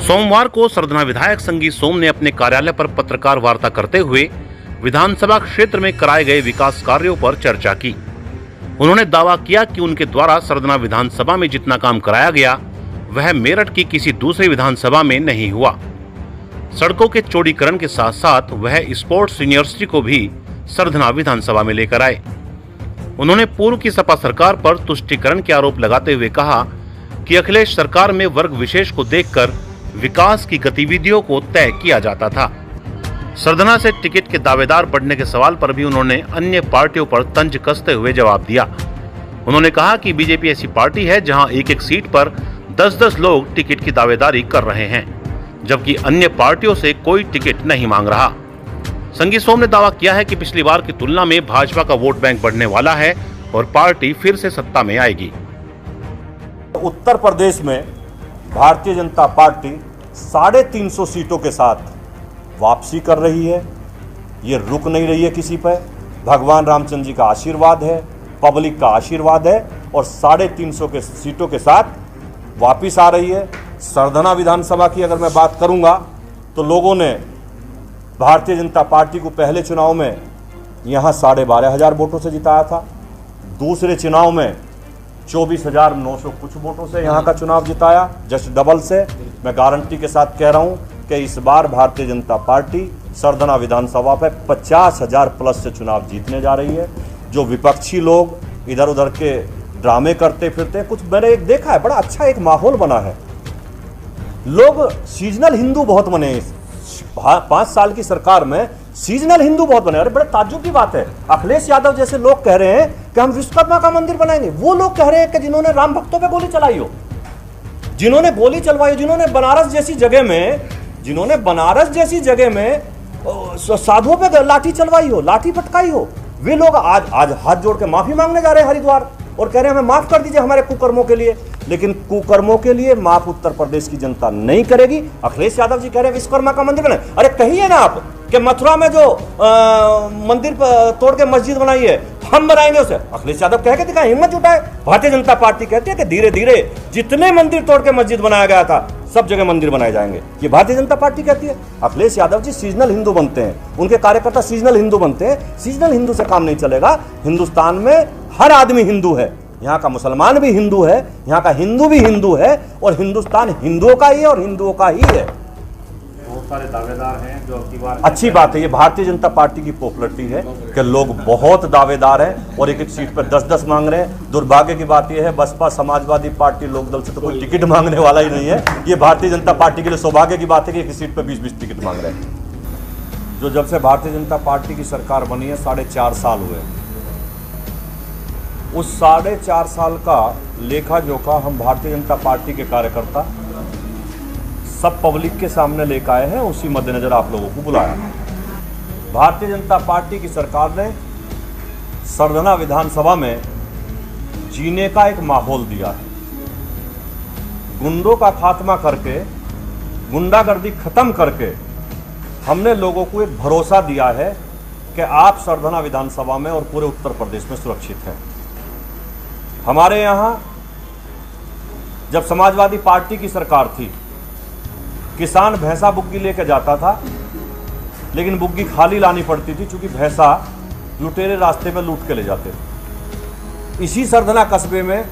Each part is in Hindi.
सोमवार को सरधना विधायक संगी सोम ने अपने कार्यालय पर पत्रकार वार्ता करते हुए विधानसभा क्षेत्र में कराए गए विकास कार्यों पर चर्चा की। उन्होंने दावा किया कि उनके द्वारा सरधना विधानसभा में जितना काम कराया गया वह मेरठ की किसी दूसरी विधानसभा में नहीं हुआ। सड़कों के चौड़ीकरण के साथ साथ वह स्पोर्ट्स यूनिवर्सिटी को भी सरधना विधानसभा में लेकर आए। उन्होंने पूर्व की सपा सरकार पर तुष्टीकरण के आरोप लगाते हुए कहा कि अखिलेश सरकार में वर्ग विशेष को देखकर विकास की गतिविधियों को तय किया जाता था। सरधना से टिकट के दावेदार बढ़ने के सवाल पर भी उन्होंने अन्य पार्टियों पर तंज कसते हुए जवाब दिया। उन्होंने कहा कि बीजेपी ऐसी पार्टी है जहां एक एक सीट पर 10-10 लोग टिकट की दावेदारी कर रहे हैं, जबकि अन्य पार्टियों से कोई टिकट नहीं मांग रहा। संगी सोम ने दावा किया है कि पिछली बार की तुलना में भाजपा का वोट बैंक बढ़ने वाला है और पार्टी फिर से सत्ता में आएगी। उत्तर प्रदेश में भारतीय जनता पार्टी 350 सीटों के साथ वापसी कर रही है। ये रुक नहीं रही है किसी पर। भगवान रामचंद्र जी का आशीर्वाद है, पब्लिक का आशीर्वाद है और 350 के सीटों के साथ वापस आ रही है। सरधना विधानसभा की अगर मैं बात करूंगा तो लोगों ने भारतीय जनता पार्टी को पहले चुनाव में यहाँ 12,500 वोटों से जिताया था। दूसरे चुनाव में 24,900 कुछ वोटों से यहाँ का चुनाव जिताया, जस्ट डबल से। मैं गारंटी के साथ कह रहा हूँ कि इस बार भारतीय जनता पार्टी सरधना विधानसभा पे 50,000 प्लस से चुनाव जीतने जा रही है। जो विपक्षी लोग इधर उधर के ड्रामे करते फिरते हैं, कुछ मैंने एक देखा है, बड़ा अच्छा एक माहौल बना है। लोग सीजनल हिंदू बहुत बने। 5 साल की सरकार में सीजनल हिंदू बहुत बने। अरे बड़े ताज्जुब की बात है, अखिलेश यादव जैसे लोग कह रहे हैं कि हम विश्वकर्मा का मंदिर बनाएंगे। वो लोग कह रहे हैं कि जिन्होंने राम भक्तों पे गोली चलाई हो, जिन्होंने गोली चलवाई हो, जिन्होंने बनारस जैसी जगह में साधुओं पे लाठी चलवाई हो, लाठी पटकाई हो, वे लोग आज हाथ जोड़ के माफी मांगने जा रहे हैं हरिद्वार और कह रहे हैं हमें माफ कर दीजिए हमारे कुकर्मों के लिए। लेकिन कुकर्मों के लिए माफ उत्तर प्रदेश की जनता नहीं करेगी। अखिलेश यादव जी कह रहे हैं विश्वकर्मा का मंदिर बनाए। अरे कहिए ना आप कि मथुरा में जो मंदिर तोड़ के मस्जिद बनाई है हम बनाएंगे उसे। अखिलेश यादव कह के दिखाए, हिम्मत जुटाए। भारतीय जनता पार्टी कहती है कि धीरे धीरे जितने मंदिर तोड़ के मस्जिद बनाया गया था सब जगह मंदिर बनाए जाएंगे। ये भारतीय जनता पार्टी कहती है। अखिलेश यादव जी सीजनल हिंदू बनते हैं, उनके कार्यकर्ता सीजनल हिंदू बनते हैं। सीजनल हिंदू से काम नहीं चलेगा। हिंदुस्तान में हर आदमी हिंदू है। यहाँ का मुसलमान भी हिंदू है, यहाँ का हिंदू भी हिंदू है और हिंदुस्तान हिंदुओं का ही है और हिंदुओं का ही है। बहुत सारे दावेदार हैं जो अबकी बार अच्छी बात है। ये भारतीय जनता पार्टी की पॉपुलरिटी है कि लोग बहुत दावेदार हैं और एक एक सीट पर 10-10 मांग रहे हैं। दुर्भाग्य की बात यह है बसपा समाजवादी पार्टी लोकदल से तो कोई टिकट मांगने वाला ही नहीं है। ये भारतीय जनता पार्टी के लिए सौभाग्य की बात है कि एक सीट पर 20-20 टिकट मांग रहे हैं। जो जब से भारतीय जनता पार्टी की सरकार बनी है 4.5 साल हुए। उस 4.5 साल का लेखा जोखा हम भारतीय जनता पार्टी के कार्यकर्ता सब पब्लिक के सामने लेकर आए हैं। उसी मद्देनजर आप लोगों को बुलाया। भारतीय जनता पार्टी की सरकार ने सरधना विधानसभा में जीने का एक माहौल दिया है। गुंडों का खात्मा करके, गुंडागर्दी खत्म करके हमने लोगों को एक भरोसा दिया है कि आप सरधना विधानसभा में और पूरे उत्तर प्रदेश में सुरक्षित हैं। हमारे यहाँ जब समाजवादी पार्टी की सरकार थी, किसान भैंसा बुग्गी लेकर जाता था, लेकिन बुग्गी खाली लानी पड़ती थी क्योंकि भैंसा लुटेरे रास्ते में लूट के ले जाते थे। इसी सरधना कस्बे में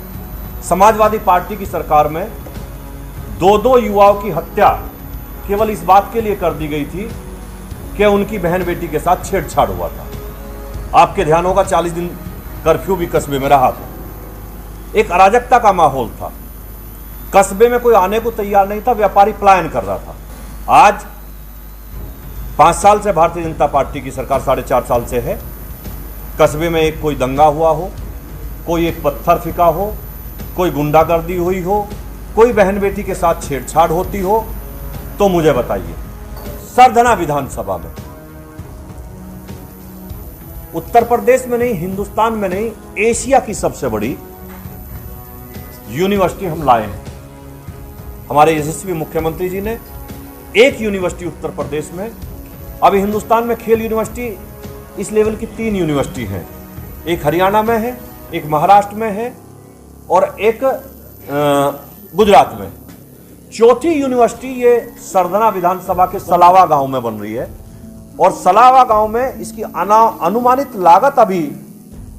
समाजवादी पार्टी की सरकार में 2 युवाओं की हत्या केवल इस बात के लिए कर दी गई थी कि उनकी बहन बेटी के साथ छेड़छाड़ हुआ था। आपके ध्यान होगा 40 दिन कर्फ्यू भी कस्बे में रहा था। एक अराजकता का माहौल था। कस्बे में कोई आने को तैयार नहीं था, व्यापारी पलायन कर रहा था। आज 5 साल से भारतीय जनता पार्टी की सरकार 4.5 साल से है। कस्बे में एक कोई दंगा हुआ हो, कोई एक पत्थर फेंका हो, कोई गुंडागर्दी हुई हो, कोई बहन बेटी के साथ छेड़छाड़ होती हो तो मुझे बताइए। सरधना विधानसभा में उत्तर प्रदेश में नहीं, हिंदुस्तान में नहीं, एशिया की सबसे बड़ी यूनिवर्सिटी हम लाए हैं। हमारे यशस्वी मुख्यमंत्री जी ने एक यूनिवर्सिटी उत्तर प्रदेश में, अभी हिंदुस्तान में खेल यूनिवर्सिटी इस लेवल की 3 यूनिवर्सिटी हैं। एक हरियाणा में है, एक महाराष्ट्र में है और एक गुजरात में। चौथी यूनिवर्सिटी ये सरधना विधानसभा के सलावा गांव में बन रही है और सलावा गांव में इसकी अनुमानित लागत अभी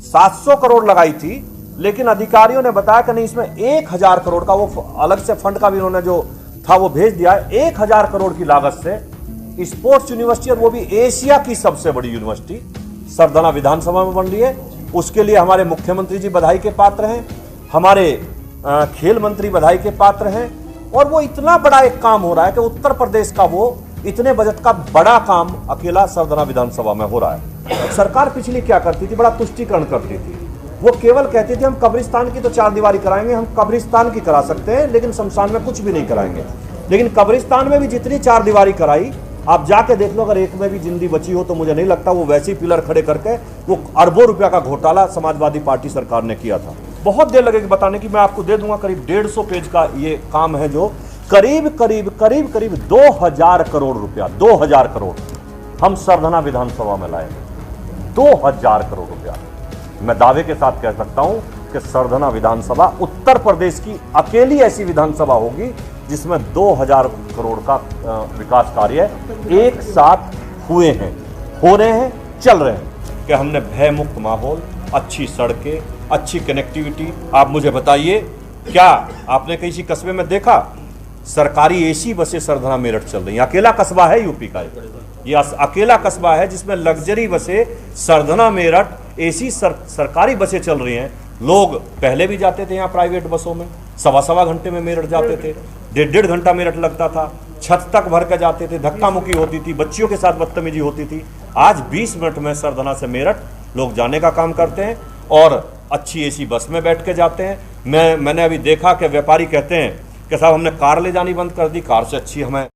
700 करोड़ लगाई थी, लेकिन अधिकारियों ने बताया कि नहीं, इसमें 1000 करोड़ का, वो अलग से फंड का भी उन्होंने जो था वो भेज दिया है। 1000 करोड़ की लागत से स्पोर्ट्स यूनिवर्सिटी, और वो भी एशिया की सबसे बड़ी यूनिवर्सिटी सरधना विधानसभा में बन रही है। उसके लिए हमारे मुख्यमंत्री जी बधाई के पात्र हैं, हमारे खेल मंत्री बधाई के पात्र हैं। और वो इतना बड़ा एक काम हो रहा है कि उत्तर प्रदेश का वो इतने बजट का बड़ा काम अकेला सरधना विधानसभा में हो रहा है। सरकार पिछली क्या करती थी, बड़ा तुष्टीकरण करती थी। वो केवल कहती थी हम कब्रिस्तान की तो 4 दीवारी कराएंगे, हम कब्रिस्तान की करा सकते हैं लेकिन शमशान में कुछ भी नहीं कराएंगे। लेकिन कब्रिस्तान में भी जितनी 4 दीवारी कराई, आप जाके देख लो, अगर एक में भी जिंदगी बची हो तो मुझे नहीं लगता वो वैसे ही पिलर खड़े करके वो अरबों रुपया का घोटाला समाजवादी पार्टी सरकार ने किया था। बहुत देर लगेगी बताने की, मैं आपको दे दूंगा। करीब 150 पेज का ये काम है जो करीब 2000 करोड़ रुपया, 2000 करोड़ हम सरधना विधानसभा में लाए। 2000 करोड़ रुपया मैं दावे के साथ कह सकता हूं कि सरधना विधानसभा उत्तर प्रदेश की अकेली ऐसी विधानसभा होगी जिसमें 2000 करोड़ का विकास कार्य एक साथ हुए हैं, हो रहे हैं, चल रहे हैं। कि हमने भयमुक्त माहौल, अच्छी सड़कें, अच्छी कनेक्टिविटी। आप मुझे बताइए, क्या आपने किसी कस्बे में देखा सरकारी एसी बसें सरधना मेरठ चल रही हैं? अकेला कस्बा है यूपी का ये अकेला कस्बा है जिसमें लग्जरी बसें सरधना मेरठ एसी सरकारी बसें चल रही हैं। लोग पहले भी जाते थे यहाँ प्राइवेट बसों में, 1.25 घंटे में मेरठ जाते थे, 1.5 घंटा मेरठ लगता था, छत तक भर के जाते थे, धक्का मुक्की होती थी, बच्चियों के साथ बदतमीजी होती थी। आज 20 मिनट में सरधना से मेरठ लोग जाने का काम करते हैं और अच्छी एसी बस में बैठ के जाते हैं। मैंने अभी देखा कि व्यापारी कहते हैं कि साहब हमने कार ले जानी बंद कर दी, कार से अच्छी हमें